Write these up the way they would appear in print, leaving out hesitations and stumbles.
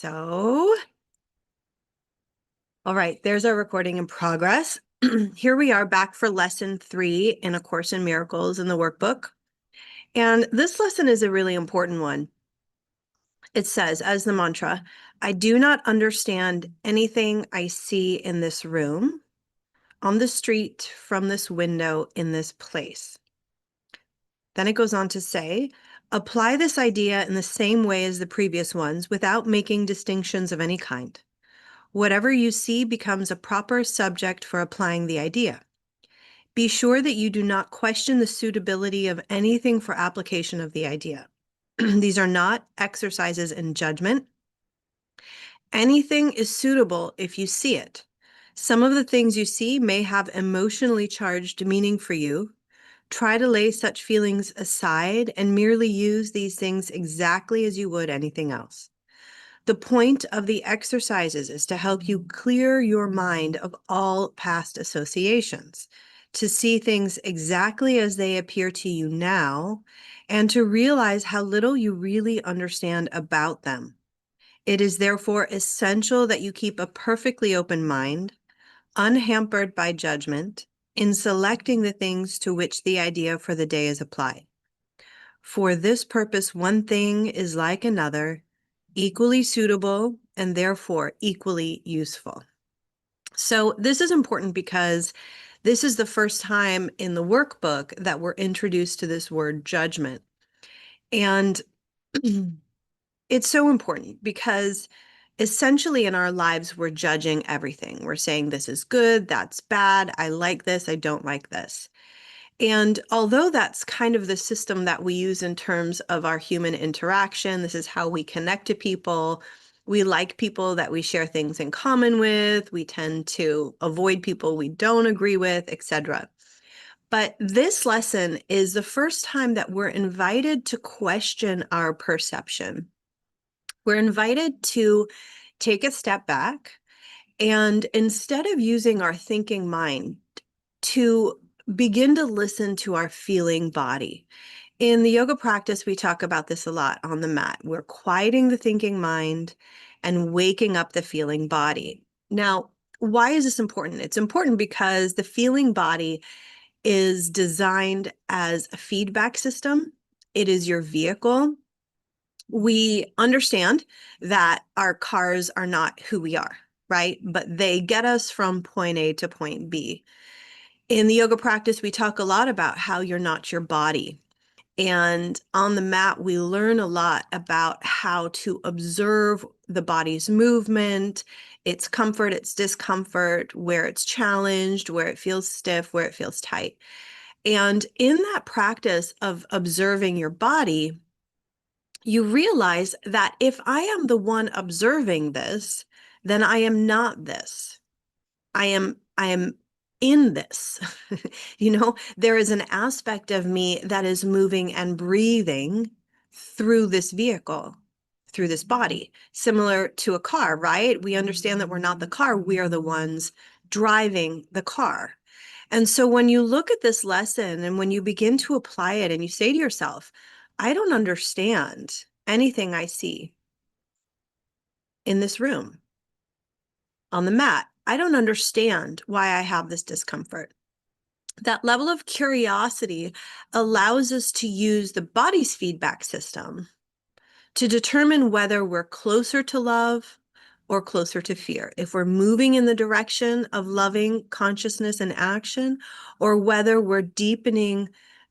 All right, there's our recording in progress. Here we are back for lesson 3 in A Course in Miracles in the workbook. And this lesson is a really important one. It says, as the mantra, I do not understand anything I see in this room, on the street, from this window, in this place. Then it goes on to say, apply this idea in the same way as the previous ones without making distinctions of any kind. Whatever you see becomes a proper subject for applying the idea. Be sure that you do not question the suitability of anything for application of the idea. These are not exercises in judgment. Anything is suitable if you see it. Some of the things you see may have emotionally charged meaning for you. Try to lay such feelings aside and merely use these things exactly as you would anything else. The point of the exercises is to help you clear your mind of all past associations, to see things exactly as they appear to you now, and to realize how little you really understand about them. It is therefore essential that you keep a perfectly open mind, unhampered by judgment, in selecting the things to which the idea for the day is applied. For this purpose, one thing is like another, equally suitable, and therefore equally useful. So this is important because this is the first time in the workbook that we're introduced to this word judgment. And it's so important because essentially in our lives, we're judging everything. We're saying this is good, that's bad, I like this, I don't like this. And although that's kind of the system that we use in terms of our human interaction, this is how we connect to people. We like people that we share things in common with. We tend to avoid people we don't agree with, etc. But this lesson is the first time that we're invited to question our perception. We're invited to take a step back and instead of using our thinking mind to begin to listen to our feeling body. In the yoga practice, we talk about this a lot on the mat. We're quieting the thinking mind and waking up the feeling body. Now, why is this important? It's important because the feeling body is designed as a feedback system. It is your vehicle. We understand that our cars are not who we are, right? But they get us from point A to point B. In the yoga practice, we talk a lot about how you're not your body. And on the mat, we learn a lot about how to observe the body's movement, its comfort, its discomfort, where it's challenged, where it feels stiff, where it feels tight. And in that practice of observing your body, you realize that if I am the one observing this, then I am not this. I am in this. There is an aspect of me that is moving and breathing through this vehicle, through this body, similar to a car, right? We understand that we're not the car, we are the ones driving the car. And so when you look at this lesson and when you begin to apply it and you say to yourself, I don't understand anything I see in this room, on the mat. I don't understand why I have this discomfort. That level of curiosity allows us to use the body's feedback system to determine whether we're closer to love or closer to fear, if we're moving in the direction of loving consciousness and action, or whether we're deepening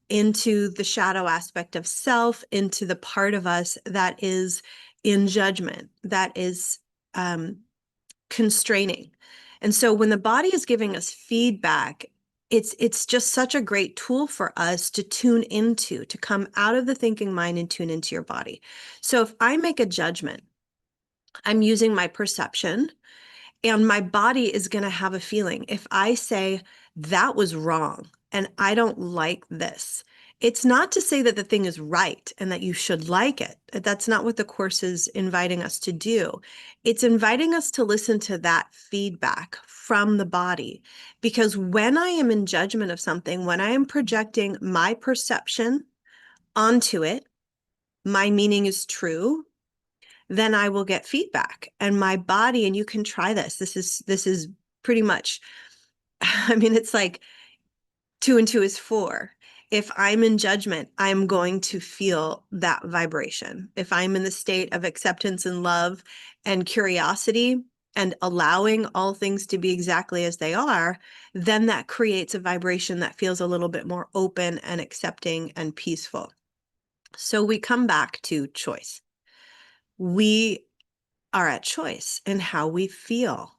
into the shadow aspect of self, into the part of us that is in judgment, that is constraining. And so when the body is giving us feedback, it's just such a great tool for us to tune into, to come out of the thinking mind and tune into your body. So if I make a judgment, I'm using my perception and my body is going to have a feeling. If I say that was wrong and I don't like this, it's not to say that the thing is right and that you should like it. That's not what the course is inviting us to do. It's inviting us to listen to that feedback from the body. Because when I am in judgment of something, when I am projecting my perception onto it, my meaning is true. then I will get feedback. And my body, and you can try this. This is pretty much, I mean, it's like 2 and 2 is 4. If I'm in judgment, I'm going to feel that vibration. If I'm in the state of acceptance and love and curiosity and allowing all things to be exactly as they are, then that creates a vibration that feels a little bit more open and accepting and peaceful. So we come back to choice. We are at choice in how we feel.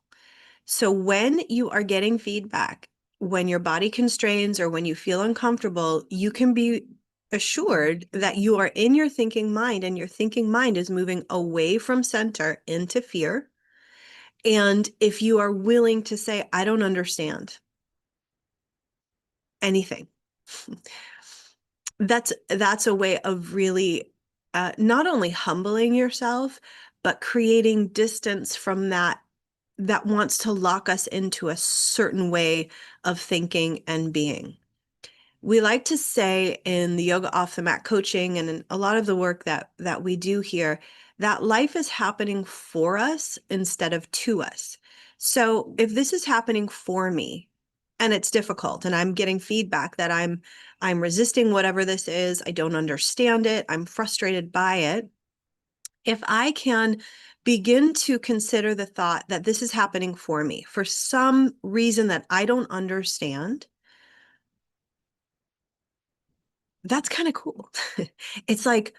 So when you are getting feedback, when your body constrains or when you feel uncomfortable, you can be assured that you are in your thinking mind, and your thinking mind is moving away from center into fear. And if you are willing to say, I don't understand anything, that's a way of really not only humbling yourself, but creating distance from that wants to lock us into a certain way of thinking and being. We like to say in the yoga off the mat coaching and in a lot of the work that we do here, that life is happening for us instead of to us. So if this is happening for me and it's difficult and I'm getting feedback that I'm resisting whatever this is, I don't understand it, I'm frustrated by it, if I can begin to consider the thought that this is happening for me for some reason that I don't understand, that's kind of cool. It's like,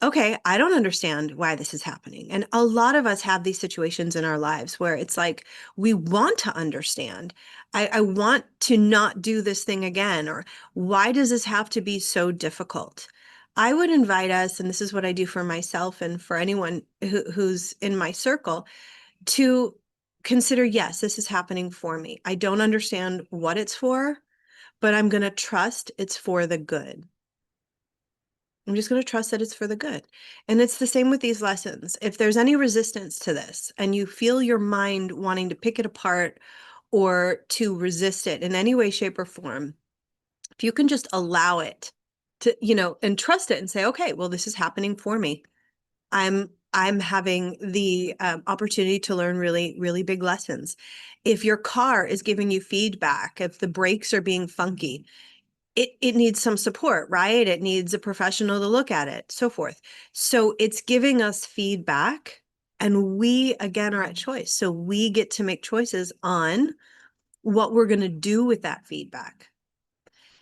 okay, I don't understand why this is happening. And a lot of us have these situations in our lives where it's like, we want to understand. I want to not do this thing again, or why does this have to be so difficult? I would invite us, and this is what I do for myself and for anyone who's in my circle, to consider, yes, this is happening for me. I don't understand what it's for, but I'm going to trust it's for the good. I'm just going to trust that it's for the good. And it's the same with these lessons. If there's any resistance to this and you feel your mind wanting to pick it apart or to resist it in any way, shape, or form, if you can just allow it to, and trust it and say, okay, well, this is happening for me. I'm having the opportunity to learn really, really big lessons. If your car is giving you feedback, if the brakes are being funky, it needs some support, right? It needs a professional to look at it, so forth. So it's giving us feedback, and we, again, are at choice. So we get to make choices on what we're going to do with that feedback.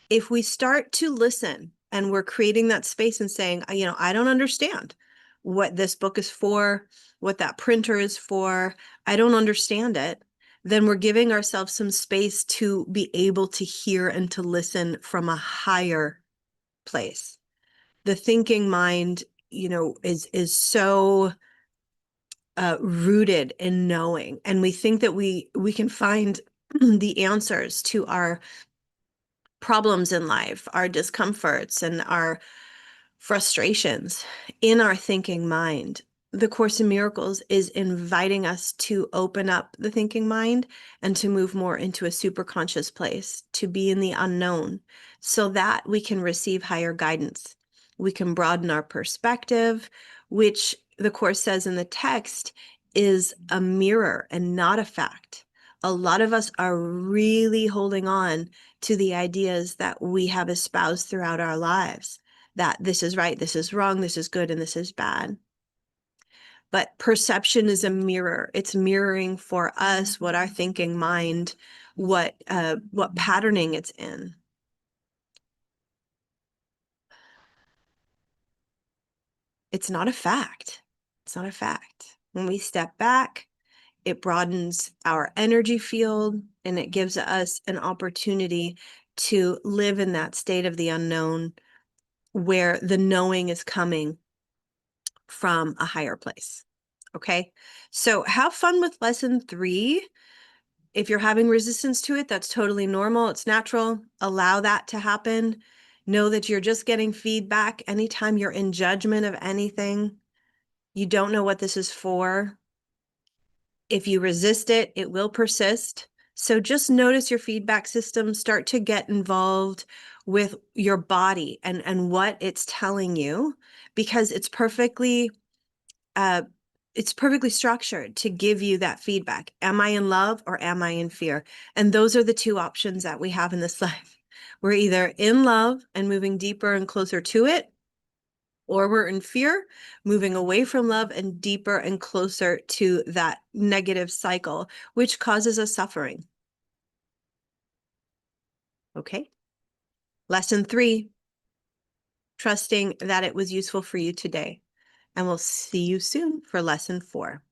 If we start to listen and we're creating that space and saying, I don't understand what this book is for, what that printer is for, I don't understand it, then we're giving ourselves some space to be able to hear and to listen from a higher place. The thinking mind, is so rooted in knowing, and we think that we can find the answers to our problems in life, our discomforts, and our frustrations in our thinking mind. The Course in Miracles is inviting us to open up the thinking mind and to move more into a superconscious place, to be in the unknown, so that we can receive higher guidance. We can broaden our perspective, which the Course says in the text is a mirror and not a fact. A lot of us are really holding on to the ideas that we have espoused throughout our lives, that this is right, this is wrong, this is good, and this is bad. But perception is a mirror. It's mirroring for us what our thinking mind, what patterning it's in. It's not a fact. It's not a fact. When we step back, it broadens our energy field, and it gives us an opportunity to live in that state of the unknown, where the knowing is coming from a higher place. Okay, so have fun with lesson 3. If you're having resistance to it, that's totally normal. It's natural. Allow that to happen. Know that you're just getting feedback. Anytime you're in judgment of anything, you don't know what this is for. If you resist it, it will persist. So just notice your feedback system, start to get involved with your body and what it's telling you, because it's perfectly it's perfectly structured to give you that feedback. Am I in love or am I in fear? And those are the two options that we have in this life. We're either in love and moving deeper and closer to it, or we're in fear, moving away from love and deeper and closer to that negative cycle, which causes us suffering. Okay. Lesson 3, trusting that it was useful for you today. And we'll see you soon for lesson 4.